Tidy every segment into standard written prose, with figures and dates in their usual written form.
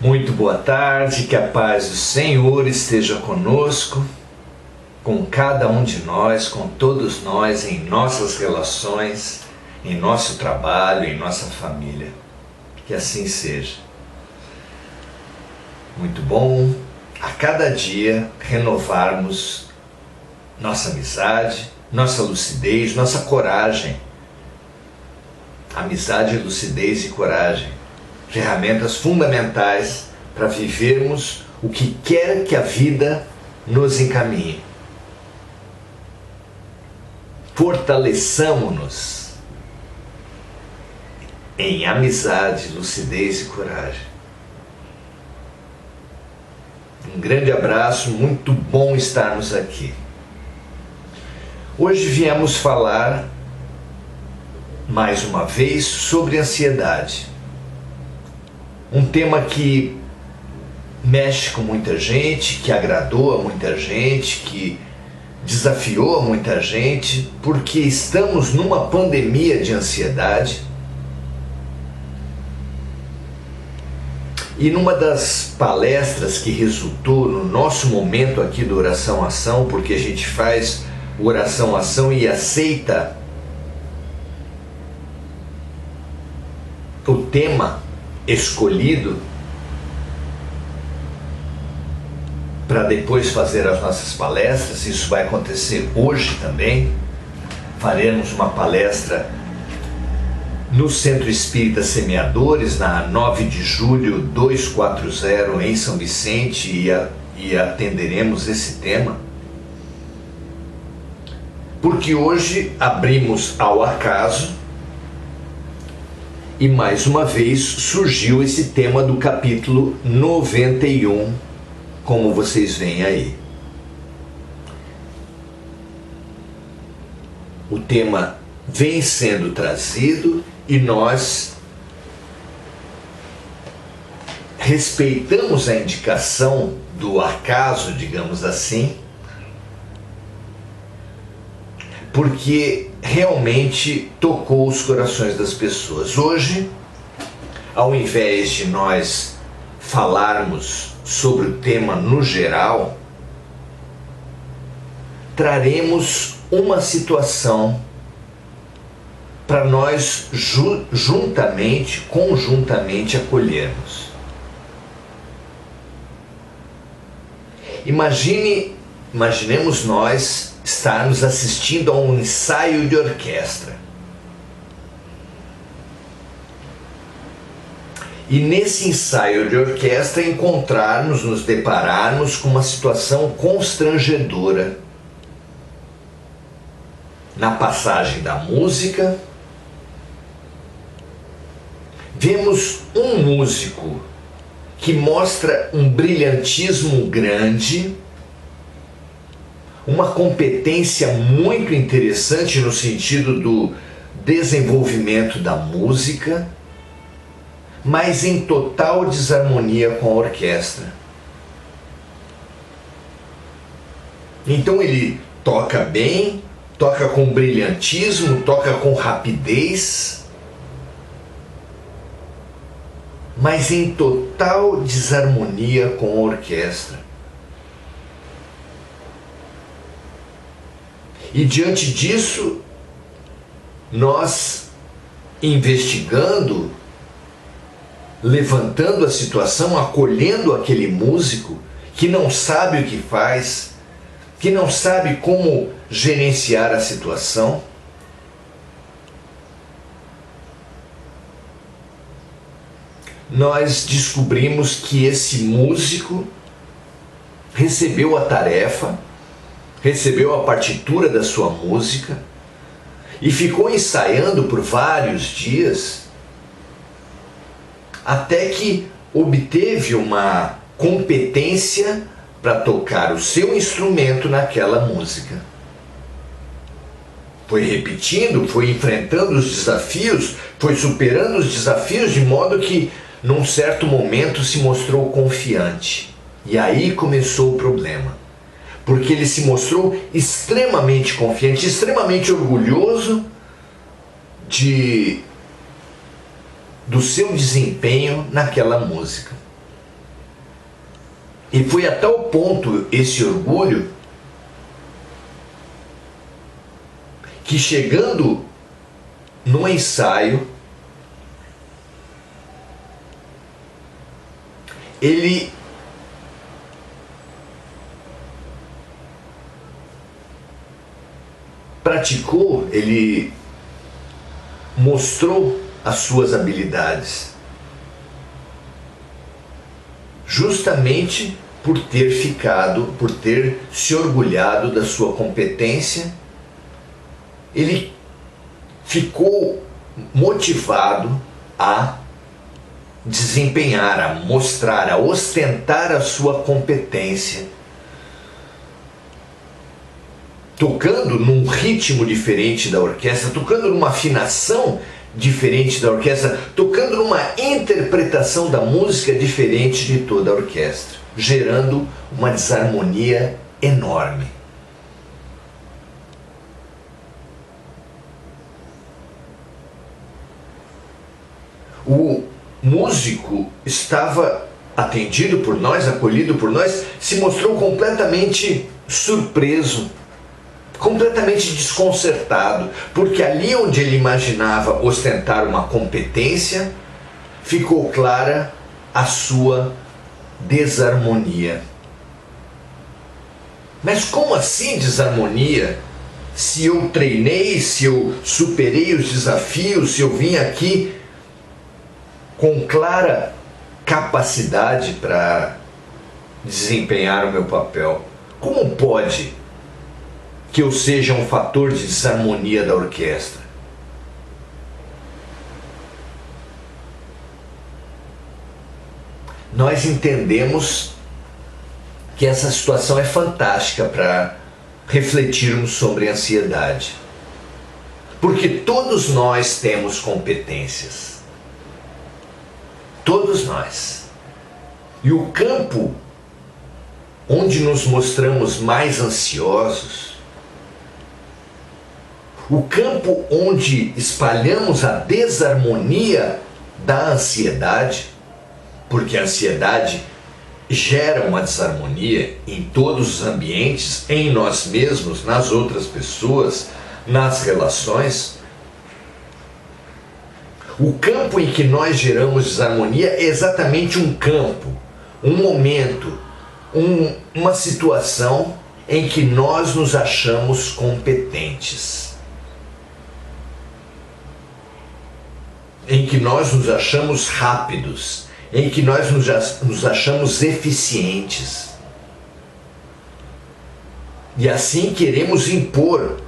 Muito boa tarde, que a paz do Senhor esteja conosco, com cada um de nós, com todos nós, em nossas relações, em nosso trabalho, em nossa família. Que assim seja. Muito bom a cada dia renovarmos nossa amizade, nossa lucidez, nossa coragem. Amizade, lucidez e coragem. Ferramentas fundamentais para vivermos o que quer que a vida nos encaminhe. Fortaleçamo-nos em amizade, lucidez e coragem. Um grande abraço, muito bom estarmos aqui. Hoje viemos falar, mais uma vez, sobre ansiedade. Um tema que mexe com muita gente, que agradou a muita gente, que desafiou a muita gente, porque estamos numa pandemia de ansiedade. E numa das palestras que resultou no nosso momento aqui do Oração Ação, porque a gente faz Oração Ação e aceita o tema escolhido para depois fazer as nossas palestras. Isso vai acontecer hoje também. Faremos uma palestra no Centro Espírita Semeadores, na 9 de julho 240 em São Vicente, e atenderemos esse tema, porque hoje abrimos ao acaso. E mais uma vez surgiu esse tema do capítulo 91, como vocês veem aí. O tema vem sendo trazido e nós respeitamos a indicação do acaso, digamos assim, porque realmente tocou os corações das pessoas. Hoje, ao invés de nós falarmos sobre o tema no geral, traremos uma situação para nós conjuntamente acolhermos. Imaginemos nós estarmos assistindo a um ensaio de orquestra. E nesse ensaio de orquestra nos depararmos com uma situação constrangedora. Na passagem da música, vemos um músico que mostra um brilhantismo grande, uma competência muito interessante no sentido do desenvolvimento da música, mas em total desarmonia com a orquestra. Então ele toca bem, toca com brilhantismo, toca com rapidez, mas em total desarmonia com a orquestra. E diante disso, nós investigando, levantando a situação, acolhendo aquele músico que não sabe o que faz, que não sabe como gerenciar a situação, nós descobrimos que esse músico recebeu a tarefa, recebeu a partitura da sua música e ficou ensaiando por vários dias até que obteve uma competência para tocar o seu instrumento naquela música. Foi repetindo, foi enfrentando os desafios, foi superando os desafios de modo que num certo momento se mostrou confiante. E aí começou o problema. Porque ele se mostrou extremamente confiante, extremamente orgulhoso do seu desempenho naquela música. E foi a tal ponto esse orgulho que, chegando no ensaio, ele praticou, ele mostrou as suas habilidades, justamente por ter se orgulhado da sua competência. Ele ficou motivado a desempenhar, a mostrar, a ostentar a sua competência, tocando num ritmo diferente da orquestra, tocando numa afinação diferente da orquestra, tocando numa interpretação da música diferente de toda a orquestra, gerando uma desarmonia enorme. O músico estava atendido por nós, acolhido por nós, se mostrou completamente surpreso, completamente desconcertado, porque ali onde ele imaginava ostentar uma competência, ficou clara a sua desarmonia. Mas como assim desarmonia? Se eu treinei, se eu superei os desafios, se eu vim aqui com clara capacidade para desempenhar o meu papel, como pode que eu seja um fator de desarmonia da orquestra? Nós entendemos que essa situação é fantástica para refletirmos sobre a ansiedade, porque todos nós temos competências. Todos nós. E o campo onde nos mostramos mais ansiosos, o campo onde espalhamos a desarmonia da ansiedade, porque a ansiedade gera uma desarmonia em todos os ambientes, em nós mesmos, nas outras pessoas, nas relações. O campo em que nós geramos desarmonia é exatamente um campo, um momento, uma situação em que nós nos achamos competentes, em que nós nos achamos rápidos, em que nós nos achamos eficientes. E assim queremos impor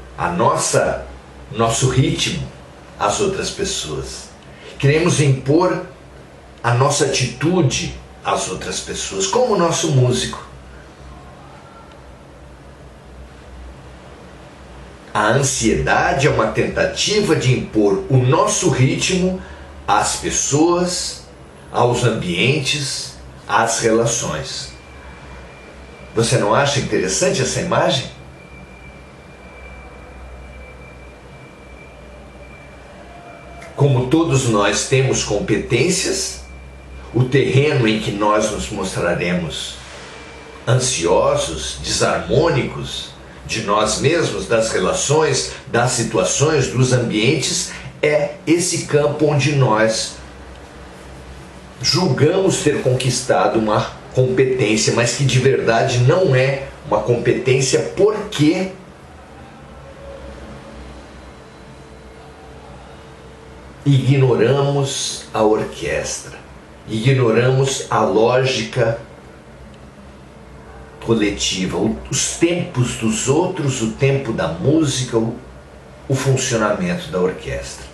nosso ritmo às outras pessoas. Queremos impor a nossa atitude às outras pessoas, como o nosso músico. A ansiedade é uma tentativa de impor o nosso ritmo às pessoas, aos ambientes, às relações. Você não acha interessante essa imagem? Como todos nós temos competências, o terreno em que nós nos mostraremos ansiosos, desarmônicos de nós mesmos, das relações, das situações, dos ambientes, é esse campo onde nós julgamos ter conquistado uma competência, mas que de verdade não é uma competência, porque ignoramos a orquestra, ignoramos a lógica coletiva, os tempos dos outros, o tempo da música, o funcionamento da orquestra.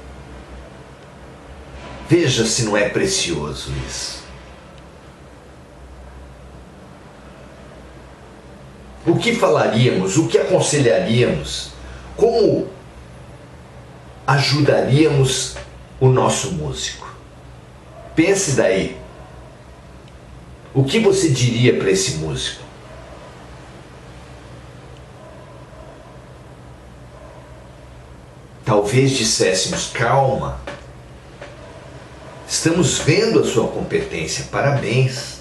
Veja se não é precioso isso. O que falaríamos, o que aconselharíamos, como ajudaríamos o nosso músico? Pense daí. O que você diria para esse músico? Talvez disséssemos: calma, estamos vendo a sua competência, parabéns.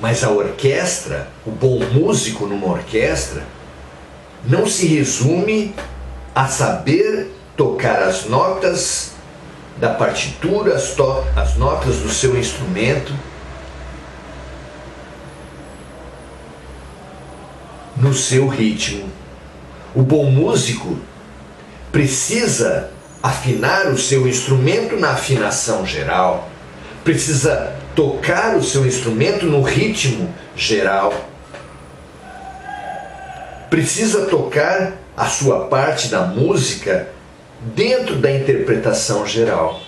Mas a orquestra, o bom músico numa orquestra, não se resume a saber tocar as notas da partitura, as notas do seu instrumento, no seu ritmo. O bom músico precisa afinar o seu instrumento na afinação geral, precisa tocar o seu instrumento no ritmo geral, precisa tocar a sua parte da música dentro da interpretação geral.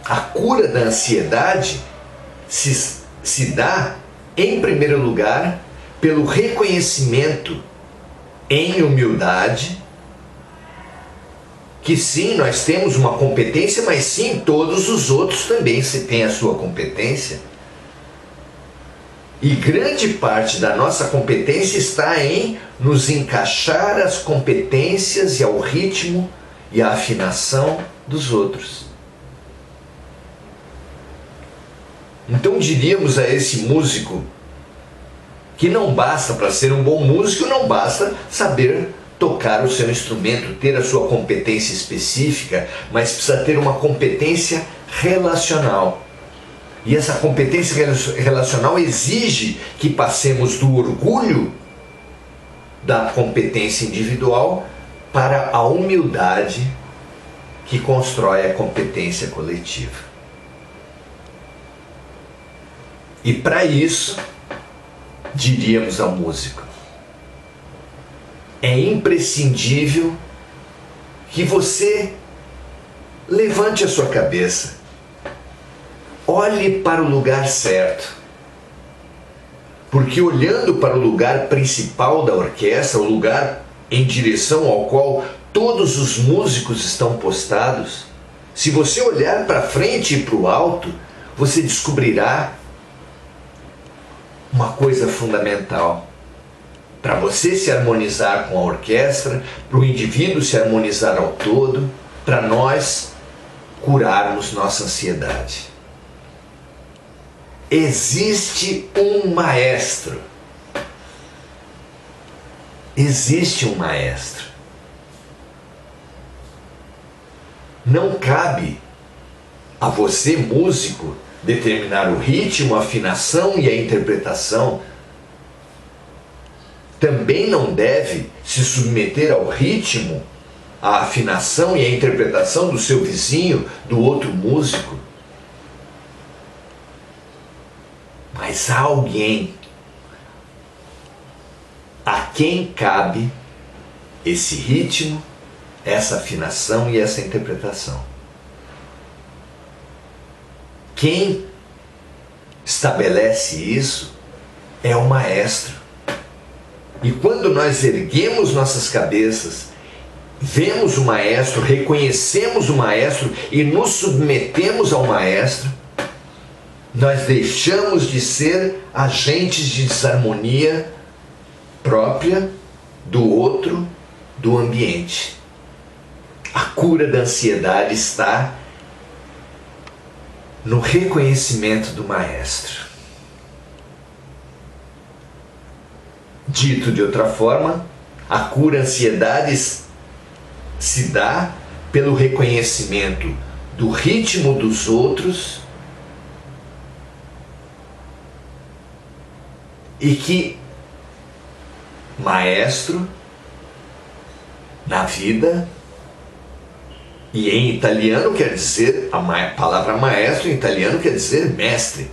A cura da ansiedade se dá, em primeiro lugar, pelo reconhecimento em humildade, que sim, nós temos uma competência, mas sim, todos os outros também têm a sua competência. E grande parte da nossa competência está em nos encaixar às competências e ao ritmo e à afinação dos outros. Então diríamos a esse músico que não basta, para ser um bom músico, não basta saber tocar o seu instrumento, ter a sua competência específica, mas precisa ter uma competência relacional. E essa competência relacional exige que passemos do orgulho da competência individual para a humildade que constrói a competência coletiva. E para isso, diríamos ao músico, é imprescindível que você levante a sua cabeça, olhe para o lugar certo, porque olhando para o lugar principal da orquestra, o lugar em direção ao qual todos os músicos estão postados, se você olhar para frente e para o alto, você descobrirá uma coisa fundamental. Para você se harmonizar com a orquestra, para o indivíduo se harmonizar ao todo, para nós curarmos nossa ansiedade. Existe um maestro. Existe um maestro. Não cabe a você, músico, determinar o ritmo, a afinação e a interpretação. Também não deve se submeter ao ritmo, à afinação e à interpretação do seu vizinho, do outro músico. Mas há alguém a quem cabe esse ritmo, essa afinação e essa interpretação. Quem estabelece isso é o maestro. E quando nós erguemos nossas cabeças, vemos o maestro, reconhecemos o maestro e nos submetemos ao maestro, nós deixamos de ser agentes de desarmonia própria do outro, do ambiente. A cura da ansiedade está no reconhecimento do maestro. Dito de outra forma, a cura da ansiedade se dá pelo reconhecimento do ritmo dos outros e que maestro na vida, e em italiano quer dizer, a palavra maestro em italiano quer dizer mestre.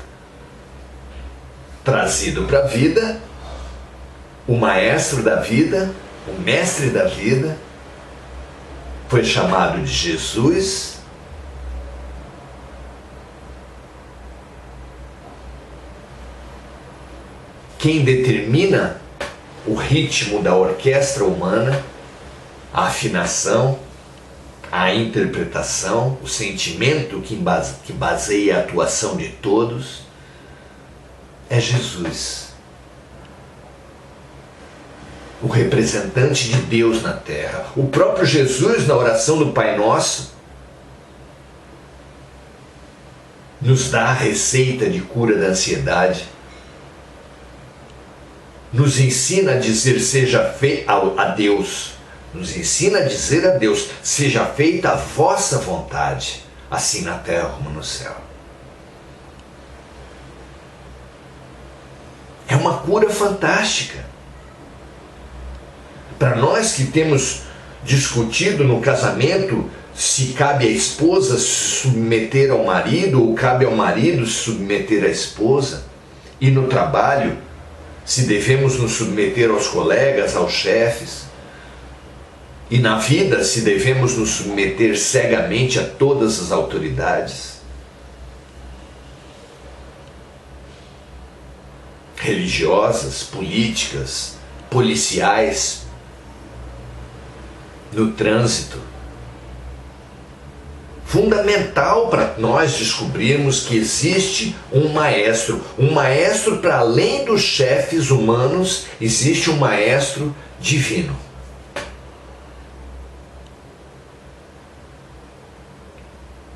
Trazido para a vida, o maestro da vida, o mestre da vida, foi chamado de Jesus. Quem determina o ritmo da orquestra humana, a afinação, a interpretação, o sentimento que baseia a atuação de todos, é Jesus, o representante de Deus na terra. O próprio Jesus, na oração do Pai Nosso, nos dá a receita de cura da ansiedade, nos ensina a dizer a Deus, nos ensina a dizer a Deus, seja feita a vossa vontade, assim na terra como no céu. É uma cura fantástica. Para nós que temos discutido no casamento se cabe à esposa se submeter ao marido ou cabe ao marido se submeter à esposa, e no trabalho, se devemos nos submeter aos colegas, aos chefes, e na vida, se devemos nos submeter cegamente a todas as autoridades religiosas, políticas, policiais, no trânsito. Fundamental para nós descobrirmos que existe um maestro para além dos chefes humanos, existe um maestro divino.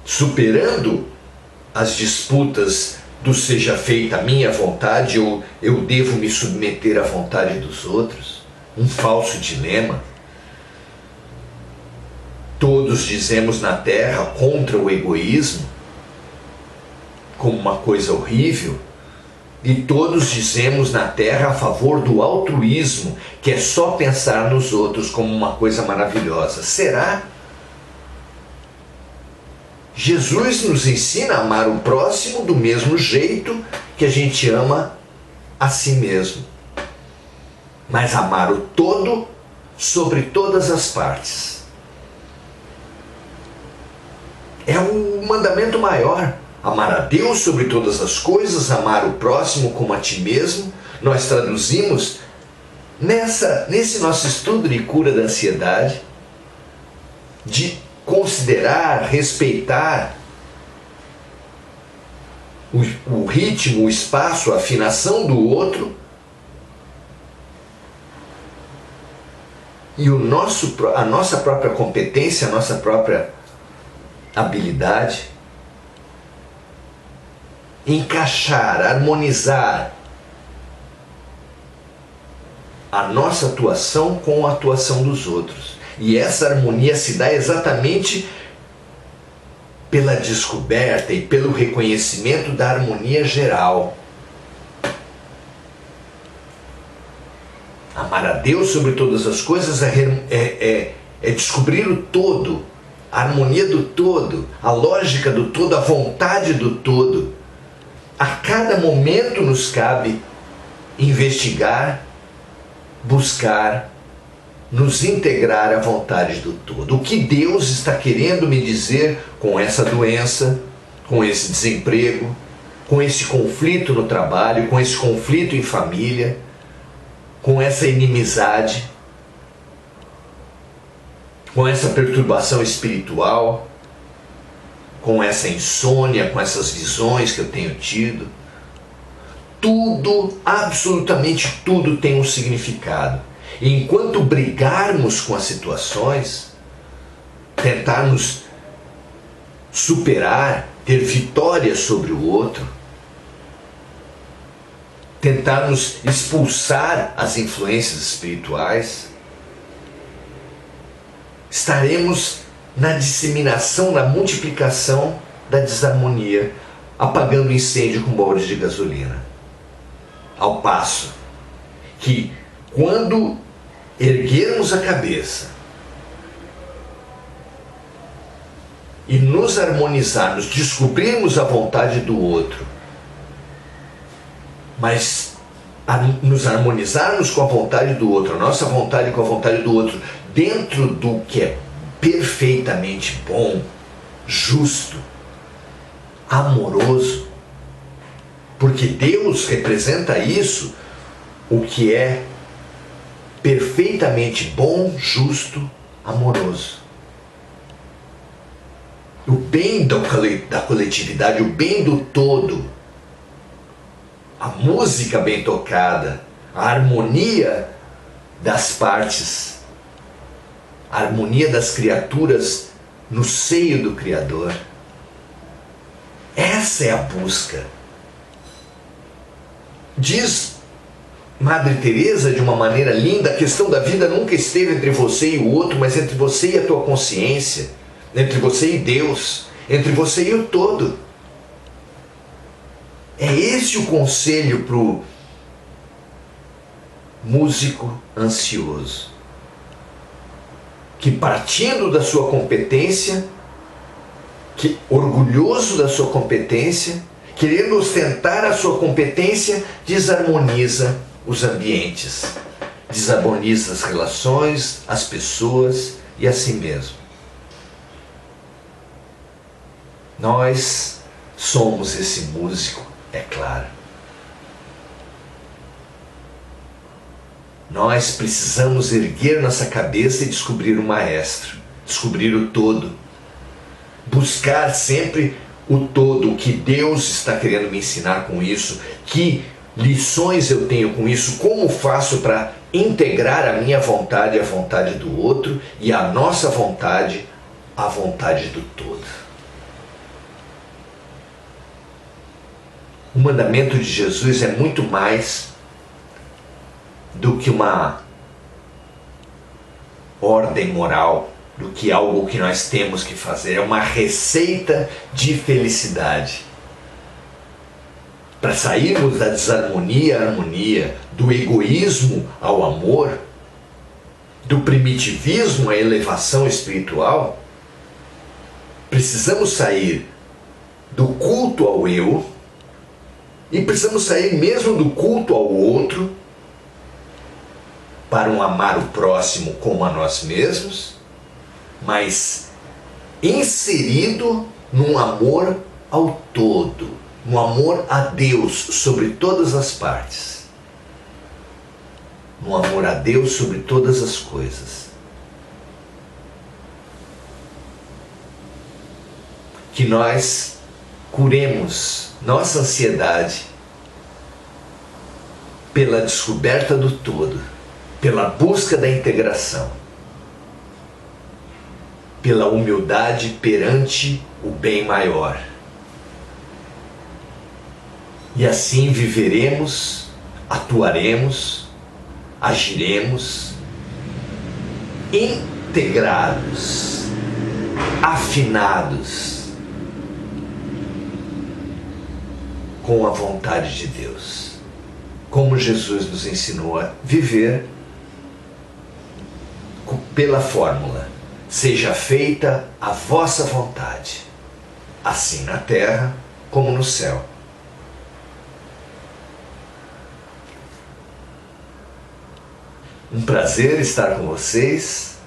Superando as disputas do seja feita a minha vontade ou eu devo me submeter à vontade dos outros, um falso dilema. Todos dizemos na Terra contra o egoísmo, como uma coisa horrível, e todos dizemos na Terra a favor do altruísmo, que é só pensar nos outros, como uma coisa maravilhosa. Será? Jesus nos ensina a amar o próximo do mesmo jeito que a gente ama a si mesmo, mas amar o todo sobre todas as partes. É o mandamento maior. Amar a Deus sobre todas as coisas, amar o próximo como a ti mesmo. Nós traduzimos nesse nosso estudo de cura da ansiedade, de considerar, respeitar o ritmo, o espaço, a afinação do outro, e a nossa própria competência, a nossa própria habilidade, encaixar, harmonizar a nossa atuação com a atuação dos outros. E essa harmonia se dá exatamente pela descoberta e pelo reconhecimento da harmonia geral. Amar a Deus sobre todas as coisas é descobrir o todo, a harmonia do todo, a lógica do todo, a vontade do todo. A cada momento nos cabe investigar, buscar, nos integrar à vontade do todo. O que Deus está querendo me dizer com essa doença, com esse desemprego, com esse conflito no trabalho, com esse conflito em família, com essa inimizade, com essa perturbação espiritual, com essa insônia, com essas visões que eu tenho tido. Tudo, absolutamente tudo tem um significado. E enquanto brigarmos com as situações, tentarmos superar, ter vitória sobre o outro, tentarmos expulsar as influências espirituais, estaremos na disseminação, na multiplicação da desarmonia, apagando incêndio com balde de gasolina. Ao passo que, quando erguermos a cabeça e nos harmonizarmos, descobrirmos a vontade do outro, mas nos harmonizarmos com a vontade do outro, a nossa vontade com a vontade do outro, dentro do que é perfeitamente bom, justo, amoroso, porque Deus representa isso, o que é perfeitamente bom, justo, amoroso. O bem da coletividade, o bem do todo, a música bem tocada, a harmonia das partes, a harmonia das criaturas no seio do Criador. Essa é a busca. Diz Madre Teresa de uma maneira linda: a questão da vida nunca esteve entre você e o outro, mas entre você e a tua consciência, entre você e Deus, entre você e o todo. É esse o conselho para o músico ansioso, que partindo da sua competência, que orgulhoso da sua competência, querendo ostentar a sua competência, desarmoniza os ambientes, desarmoniza as relações, as pessoas e a si mesmo. Nós somos esse músico, é claro. Nós precisamos erguer nossa cabeça e descobrir o maestro, descobrir o todo, buscar sempre o todo, o que Deus está querendo me ensinar com isso, que lições eu tenho com isso, como faço para integrar a minha vontade à vontade do outro e a nossa vontade à vontade do todo. O mandamento de Jesus é muito mais do que uma ordem moral, do que algo que nós temos que fazer. É uma receita de felicidade. Para sairmos da desarmonia à harmonia, do egoísmo ao amor, do primitivismo à elevação espiritual, precisamos sair do culto ao eu e precisamos sair mesmo do culto ao outro para um amar o próximo como a nós mesmos, mas inserido num amor ao todo, no amor a Deus sobre todas as partes, no amor a Deus sobre todas as coisas. Que nós curemos nossa ansiedade pela descoberta do todo, pela busca da integração, pela humildade perante o bem maior. E assim viveremos, atuaremos, agiremos, integrados, afinados com a vontade de Deus, como Jesus nos ensinou a viver pela fórmula: seja feita a vossa vontade, assim na terra como no céu. Um prazer estar com vocês,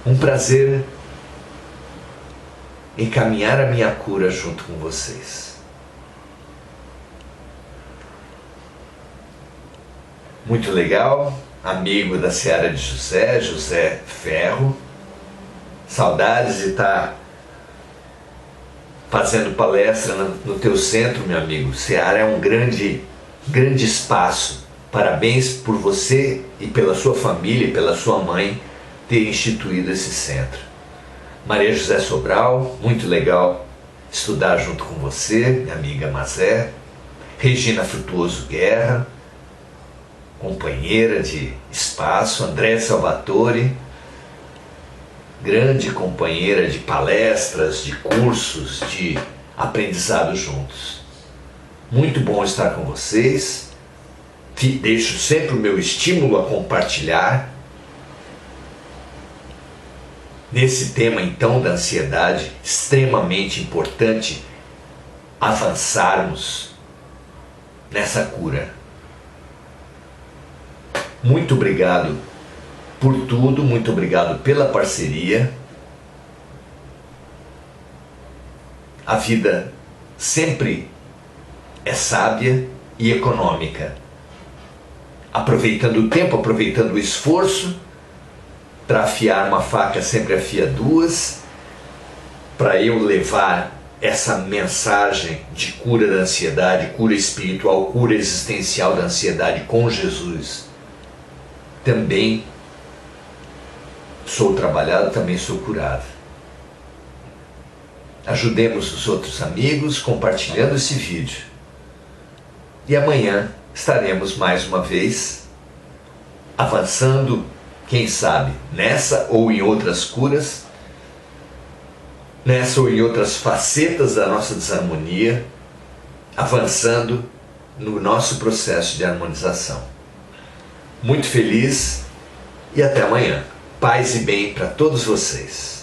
um prazer encaminhar a minha cura junto com vocês. Muito legal, amigo da Seara de José, José Ferro. Saudades de estar fazendo palestra no teu centro, meu amigo. Seara é um grande espaço. Parabéns por você e pela sua família e pela sua mãe ter instituído esse centro. Maria José Sobral, muito legal estudar junto com você, minha amiga Mazé. Regina Frutuoso Guerra, companheira de espaço. André Salvatore, grande companheira de palestras, de cursos, de aprendizado juntos. Muito bom estar com vocês. Deixo sempre o meu estímulo a compartilhar nesse tema então da ansiedade, extremamente importante avançarmos nessa cura. Muito obrigado por tudo, muito obrigado pela parceria. A vida sempre é sábia e econômica. Aproveitando o tempo, aproveitando o esforço, para afiar uma faca sempre afia duas, para eu levar essa mensagem de cura da ansiedade, cura espiritual, cura existencial da ansiedade com Jesus. Também sou trabalhado, também sou curado. Ajudemos os outros amigos compartilhando esse vídeo. E amanhã estaremos mais uma vez avançando, quem sabe, nessa ou em outras curas, nessa ou em outras facetas da nossa desarmonia, avançando no nosso processo de harmonização. Muito feliz e até amanhã. Paz e bem para todos vocês.